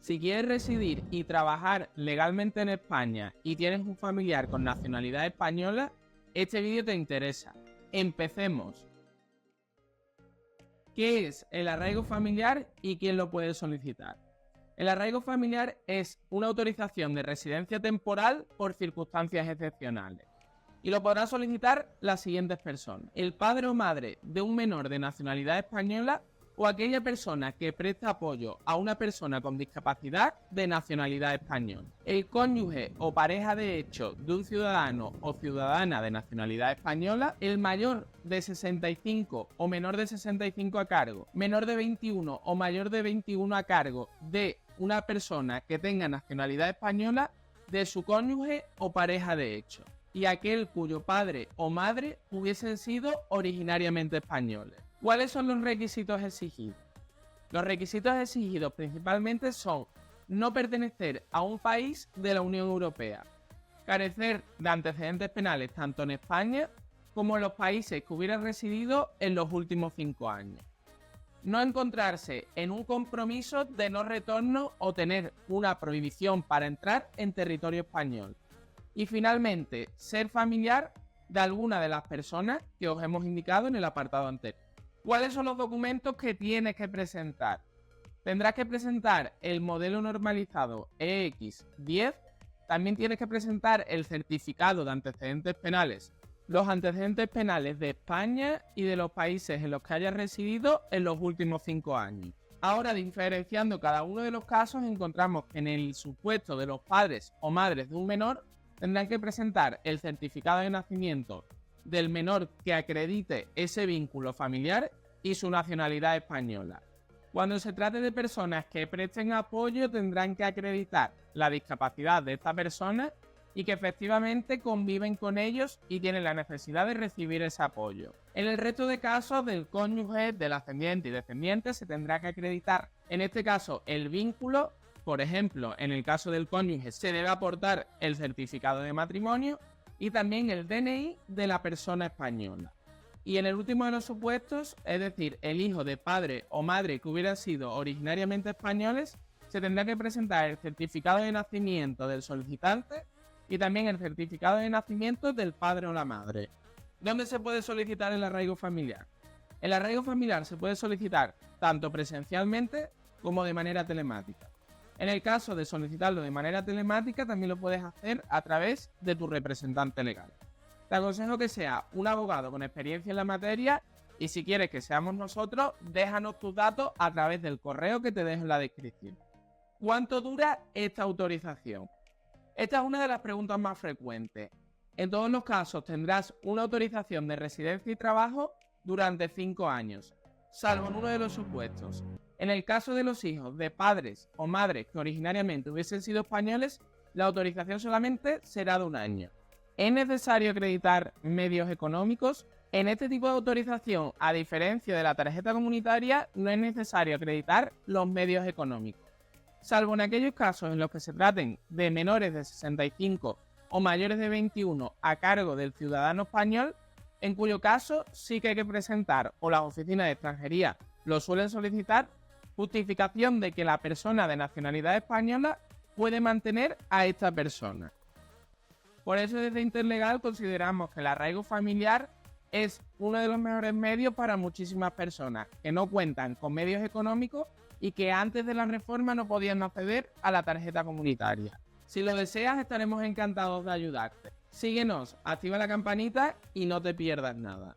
Si quieres residir y trabajar legalmente en España y tienes un familiar con nacionalidad española, este vídeo te interesa. Empecemos. ¿Qué es el arraigo familiar y quién lo puede solicitar? El arraigo familiar es una autorización de residencia temporal por circunstancias excepcionales y lo podrán solicitar las siguientes personas: el padre o madre de un menor de nacionalidad española o aquella persona que presta apoyo a una persona con discapacidad de nacionalidad española, el cónyuge o pareja de hecho de un ciudadano o ciudadana de nacionalidad española, el mayor de 65 o menor de 65 a cargo, menor de 21 o mayor de 21 a cargo de una persona que tenga nacionalidad española, de su cónyuge o pareja de hecho, y aquel cuyo padre o madre hubiesen sido originariamente españoles. ¿Cuáles son los requisitos exigidos? Los requisitos exigidos principalmente son no pertenecer a un país de la Unión Europea, carecer de antecedentes penales tanto en España como en los países que hubieran residido en los últimos 5 años, no encontrarse en un compromiso de no retorno o tener una prohibición para entrar en territorio español, y finalmente ser familiar de alguna de las personas que os hemos indicado en el apartado anterior. ¿Cuáles son los documentos que tienes que presentar? Tendrás que presentar el modelo normalizado EX10, también tienes que presentar el certificado de antecedentes penales, los antecedentes penales de España y de los países en los que hayas residido en los últimos 5 años. Ahora, diferenciando cada uno de los casos, encontramos que en el supuesto de los padres o madres de un menor, tendrán que presentar el certificado de nacimiento del menor que acredite ese vínculo familiar y su nacionalidad española. Cuando se trate de personas que presten apoyo, tendrán que acreditar la discapacidad de esta persona y que efectivamente conviven con ellos y tienen la necesidad de recibir ese apoyo. En el resto de casos del cónyuge, del ascendiente y descendiente, se tendrá que acreditar, en este caso, el vínculo. Por ejemplo, en el caso del cónyuge se debe aportar el certificado de matrimonio y también el DNI de la persona española. Y en el último de los supuestos, es decir, el hijo de padre o madre que hubieran sido originariamente españoles, se tendrá que presentar el certificado de nacimiento del solicitante y también el certificado de nacimiento del padre o la madre. ¿Dónde se puede solicitar el arraigo familiar? El arraigo familiar se puede solicitar tanto presencialmente como de manera telemática. En el caso de solicitarlo de manera telemática, también lo puedes hacer a través de tu representante legal. Te aconsejo que sea un abogado con experiencia en la materia y si quieres que seamos nosotros, déjanos tus datos a través del correo que te dejo en la descripción. ¿Cuánto dura esta autorización? Esta es una de las preguntas más frecuentes. En todos los casos tendrás una autorización de residencia y trabajo durante 5 años, salvo en uno de los supuestos. En el caso de los hijos de padres o madres que originariamente hubiesen sido españoles, la autorización solamente será de 1 año. ¿Es necesario acreditar medios económicos? En este tipo de autorización, a diferencia de la tarjeta comunitaria, no es necesario acreditar los medios económicos, salvo en aquellos casos en los que se traten de menores de 65 o mayores de 21 a cargo del ciudadano español, en cuyo caso sí que hay que presentar, o las oficinas de extranjería lo suelen solicitar, justificación de que la persona de nacionalidad española puede mantener a esta persona. Por eso desde Interlegal consideramos que el arraigo familiar es uno de los mejores medios para muchísimas personas que no cuentan con medios económicos y que antes de la reforma no podían acceder a la tarjeta comunitaria. Si lo deseas, estaremos encantados de ayudarte. Síguenos, activa la campanita y no te pierdas nada.